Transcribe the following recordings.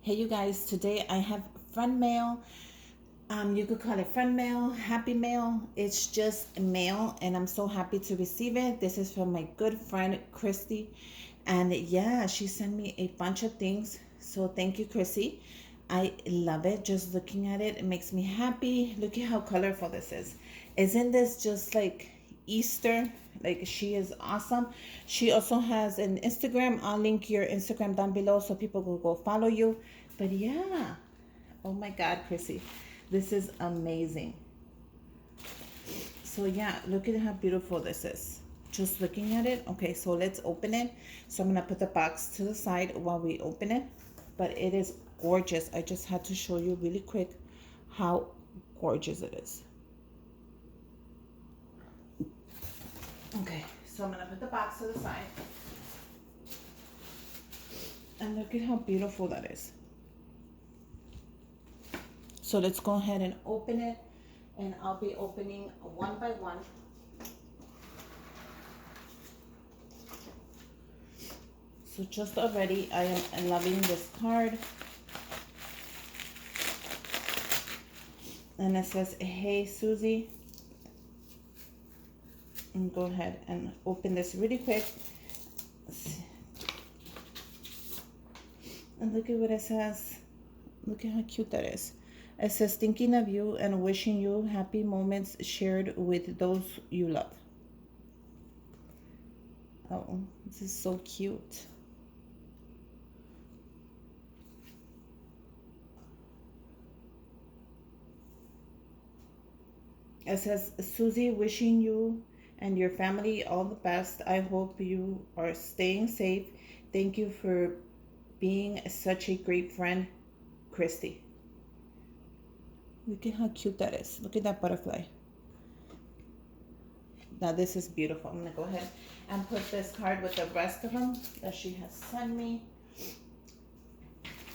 Hey you guys, today I have friend mail. You could call it friend mail, happy mail. It's just mail and I'm so happy to receive it. This is from my good friend Christy. And yeah, she sent me a bunch of things. So thank you, Christy. I love it. Just looking at it, it makes me happy. Look at how colorful this is. Isn't this just like Easter? Like, she is awesome. She also has an Instagram. I'll link your Instagram down below so people will go follow you. But yeah, oh my God, Chrissy, this is amazing. So yeah, look at how beautiful this is. Just looking at it. Okay, so let's open it. So I'm gonna put the box to the side while we open it. But it is gorgeous. I just had to show you really quick how gorgeous it is. Okay, so I'm gonna put the box to the side. And look at how beautiful that is. So let's go ahead and open it. And I'll be opening one by one. So just already, I am loving this card. And it says, hey, Susie. And go ahead and open this really quick. And look at what it says. Look at how cute that is. It says, thinking of you and wishing you happy moments shared with those you love. Oh, this is so cute. It says, Susie, wishing you and your family all the best. I hope you are staying safe. Thank you for being such a great friend, Christy. Look at how cute that is. Look at that butterfly. Now this is beautiful. I'm gonna go ahead and put this card with the rest of them that she has sent me.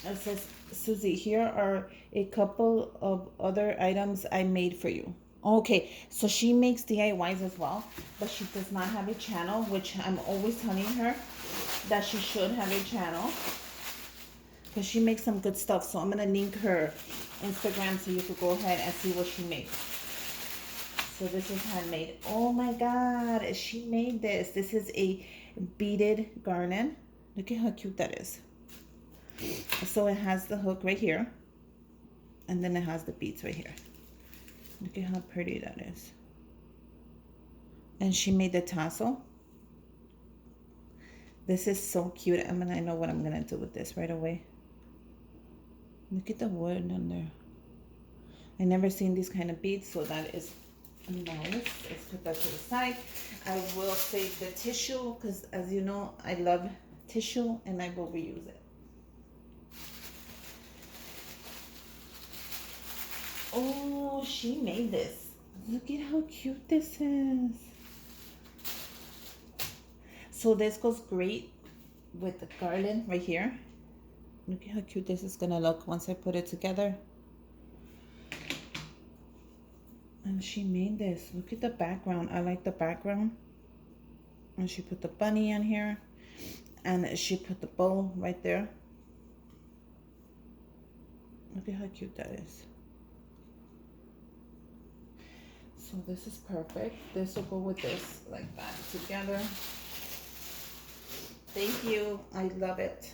It says, Susie, here are a couple of other items I made for you. Okay, so she makes DIYs as well, but she does not have a channel, which I'm always telling her that she should have a channel because she makes some good stuff. So I'm gonna link her Instagram so you could go ahead and see what she makes. So this is handmade. Oh my God, she made this. This is a beaded garland. Look at how cute that is. So it has the hook right here, and then it has the beads right here. Look at how pretty that is. And she made the tassel. This is so cute. I know what I'm gonna do with this right away. Look at the wood on there. I never seen these kind of beads, so that is nice. Let's put that to the side. I will save the tissue because, as you know, I love tissue and I will reuse it. Oh, she made this. Look at how cute this is. So this goes great with the garland right here. Look at how cute this is gonna look once I put it together. And she made this. Look at the background. I like the background. And she put the bunny on here. And she put the bow right there. Look at how cute that is. So this is perfect. This will go with this like that together. Thank you. I love it.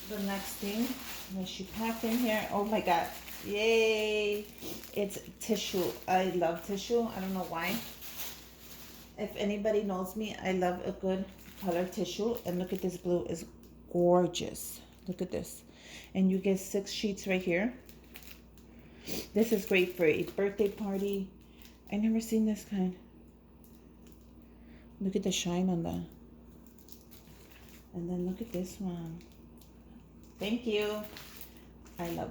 The next thing that she packed in here. Oh my God. Yay. It's tissue. I love tissue. I don't know why. If anybody knows me, I love a good color tissue. And look at this blue. It's gorgeous. Look at this. And you get 6 sheets right here. This is great for a birthday party. I never seen this kind. Look at the shine on that. And then look at this one. Thank you. I love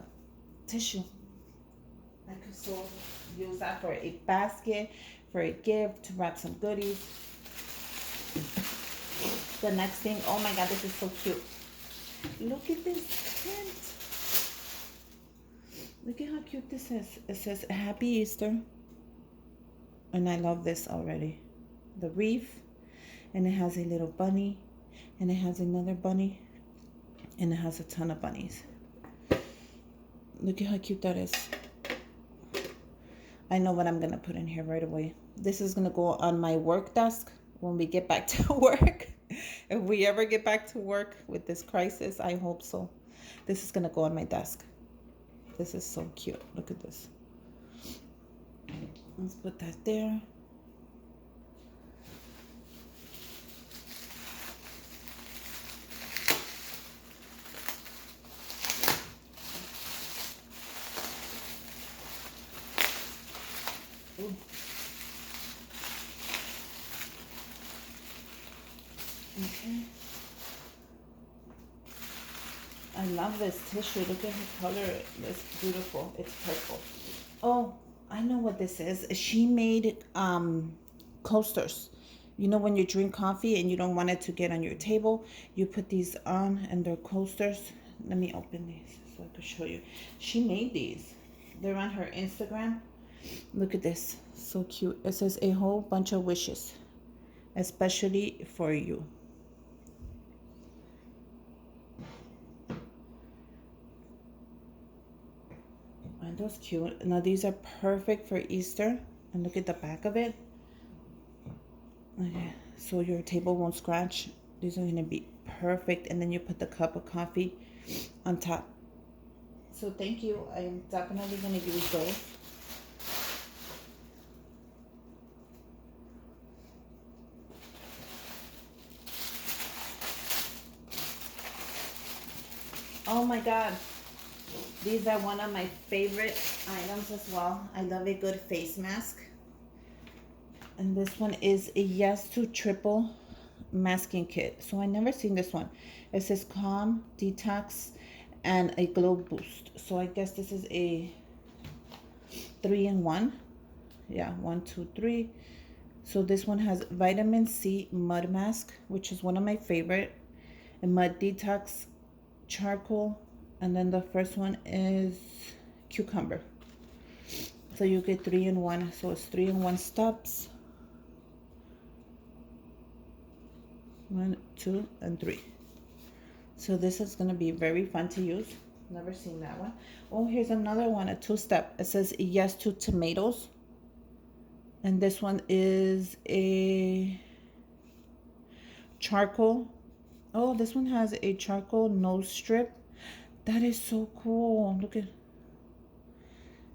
tissue. I could so use that for a basket, for a gift, to wrap some goodies. The next thing, oh my God, this is so cute. Look at this print. Look at how cute this is. It says Happy Easter. And I love this already. The wreath. And it has a little bunny. And it has another bunny. And it has a ton of bunnies. Look at how cute that is. I know what I'm going to put in here right away. This is going to go on my work desk when we get back to work. If we ever get back to work with this crisis, I hope so. This is going to go on my desk. This is so cute. Look at this. Let's put that there. Ooh. Okay. I love this tissue. Look at her color. It's beautiful. It's purple. Oh, I know what this is. She made coasters. You know when you drink coffee and you don't want it to get on your table, you put these on and they're coasters. Let me open these so I can show you. She made these. They're on her Instagram. Look at this. So cute. It says a whole bunch of wishes, especially for you. Aren't those cute? Now these are perfect for Easter. And look at the back of it. Okay, so your table won't scratch. These are going to be perfect. And then you put the cup of coffee on top. So thank you. I'm definitely going to use those. Oh my God. These are one of my favorite items as well. I love a good face mask. And this one is a Yes to Triple masking kit. So I never seen this one. It says Calm, Detox, and a Glow Boost. So I guess this is a 3-in-1. Yeah, 1, 2, 3. So this one has vitamin C mud mask, which is one of my favorite. A mud detox, charcoal, and then the first one is cucumber. So you get 3-in-1. So it's 3-in-1 steps. 1, 2, and 3. So this is going to be very fun to use. Never seen that one. Oh, here's another one, a 2-step. It says Yes to Tomatoes. And this one is a charcoal. Oh, this one has a charcoal nose strip. That is so cool. Look at.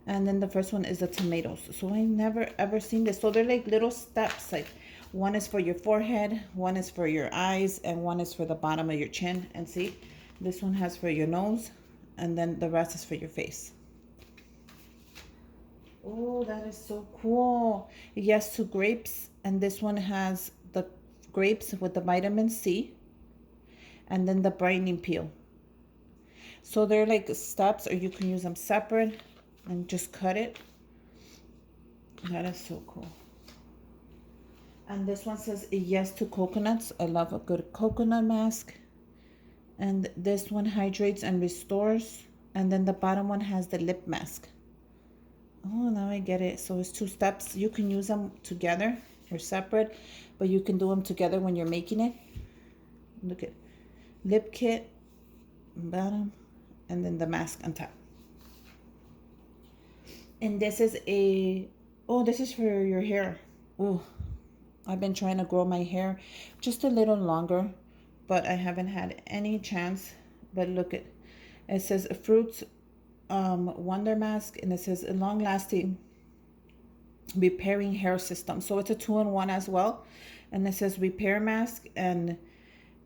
And then the first one is the tomatoes. So I never ever seen this. So they're like little steps. Like one is for your forehead, one is for your eyes, and one is for the bottom of your chin. And see, this one has for your nose, and then the rest is for your face. Oh, that is so cool. Yes to grapes. And this one has the grapes with the vitamin C, and then the brightening peel. So they're like steps, or you can use them separate and just cut it. That is so cool. And this one says Yes to Coconuts. I love a good coconut mask. And this one hydrates and restores. And then the bottom one has the lip mask. Oh, now I get it. So it's 2 steps. You can use them together or separate, but you can do them together when you're making it. Look at lip kit, bottom, and then the mask on top. And this is a, oh, this is for your hair. Oh, I've been trying to grow my hair just a little longer, but I haven't had any chance. But look at, it says Fruits Wonder Mask, and it says a long-lasting repairing hair system. So it's a 2-in-1 as well. And it says repair mask and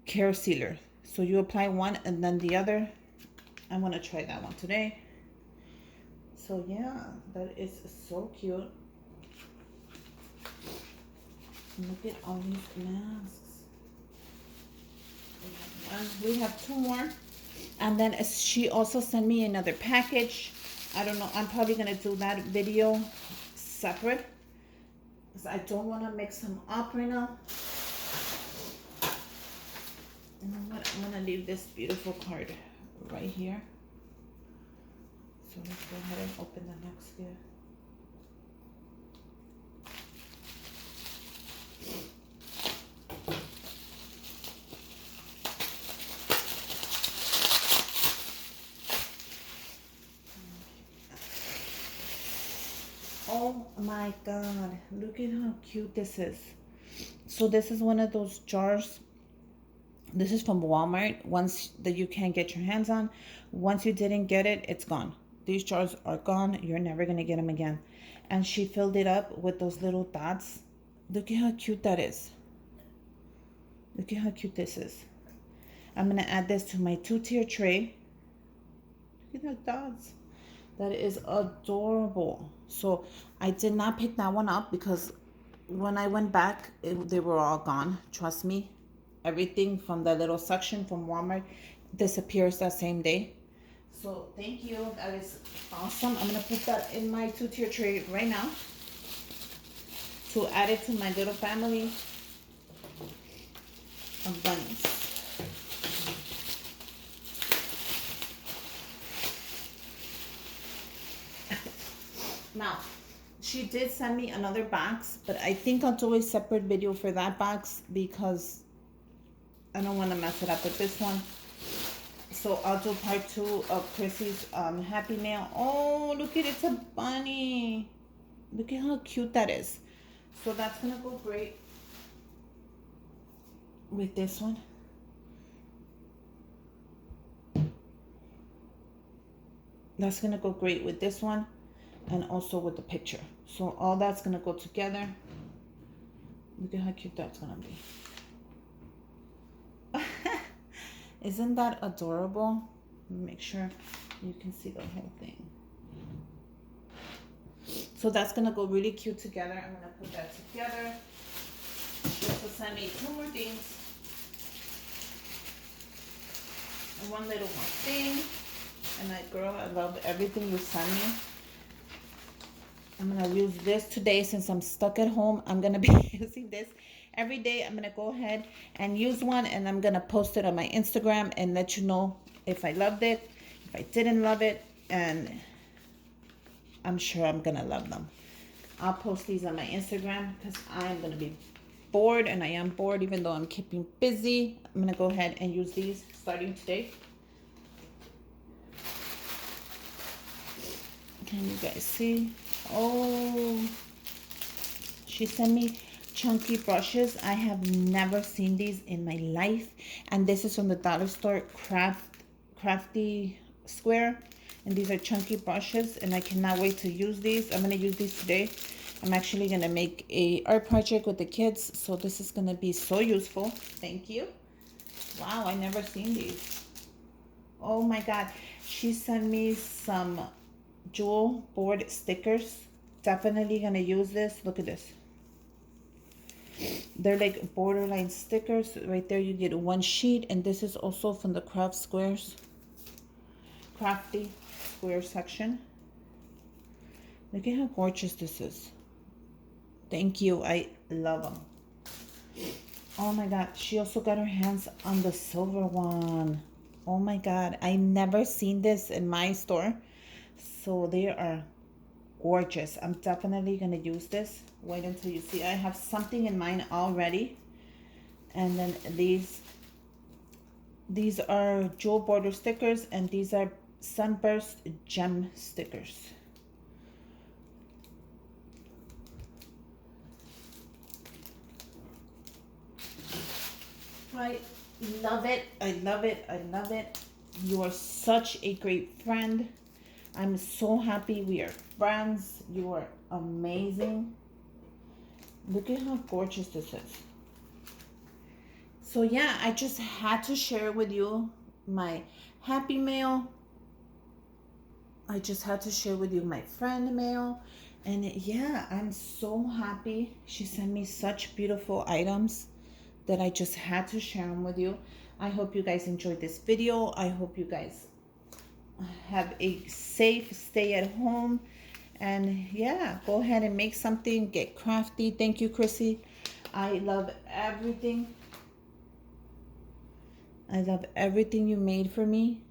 care sealer. So you apply one and then the other. I want to try that one today. So yeah, that is so cute. Look at all these masks. We have 2 more. And then she also sent me another package. I don't know. I'm probably going to do that video separate, because I don't want to mix them up right now. You know what? I'm going to leave this beautiful card right here. So let's go ahead and open the next gift. My God, look at how cute this is. So this is one of those jars. This is from Walmart. Once that you can't get your hands on. Once you didn't get it, it's gone. These jars are gone. You're never going to get them again. And she filled it up with those little dots. Look at how cute that is. Look at how cute this is. I'm going to add this to my 2-tier tray. Look at the dots. That is adorable. So I did not pick that one up because when I went back, they were all gone. Trust me. Everything from that little section from Walmart disappears that same day. So thank you. That is awesome. I'm going to put that in my 2-tier tray right now to add it to my little family of bunnies. Now, she did send me another box, but I think I'll do a separate video for that box because I don't want to mess it up with this one. So I'll do part 2 of Chrissy's Happy Mail. Oh, look at it. It's a bunny. Look at how cute that is. So that's going to go great with this one. That's going to go great with this one. And also with the picture. So all that's going to go together. Look at how cute that's going to be. Isn't that adorable? Make sure you can see the whole thing. So that's going to go really cute together. I'm going to put that together. Just to send me 2 more things. And one little more thing. And girl, I love everything you send me. I'm going to use this today since I'm stuck at home. I'm going to be using this every day. I'm going to go ahead and use one, and I'm going to post it on my Instagram and let you know if I loved it, if I didn't love it, and I'm sure I'm going to love them. I'll post these on my Instagram because I'm going to be bored, and I am bored even though I'm keeping busy. I'm going to go ahead and use these starting today. Can you guys see? Oh, she sent me chunky brushes. I have never seen these in my life. And this is from the dollar store, Crafty Square. And these are chunky brushes. And I cannot wait to use these. I'm going to use these today. I'm actually going to make a art project with the kids. So this is going to be so useful. Thank you. Wow, I never seen these. Oh my God. She sent me some jewel board stickers. Definitely gonna use this. Look at this. They're like borderline stickers. Right there you get 1 sheet, and this is also from the Crafty Square section. Look at how gorgeous this is. Thank you. I love them. Oh my God, she also got her hands on the silver one. Oh my God, I never seen this in my store. So they are gorgeous. I'm definitely going to use this. Wait until you see. I have something in mind already. And then these are jewel border stickers, and these are sunburst gem stickers. I love it. I love it. I love it. You are such a great friend. I'm so happy we are friends. You are amazing. Look at how gorgeous this is. So yeah, I just had to share with you my happy mail. I just had to share with you my friend mail. And yeah, I'm so happy. She sent me such beautiful items that I just had to share them with you. I hope you guys enjoyed this video. I hope you guys have a safe stay at home, and yeah, go ahead and make something, get crafty. Thank you, Chrissy. I love everything. I love everything you made for me.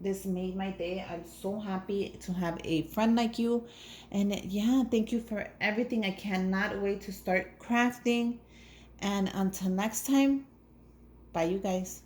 This made my day. I'm so happy to have a friend like you. And yeah, thank you for everything. I cannot wait to start crafting. And until next time, bye you guys.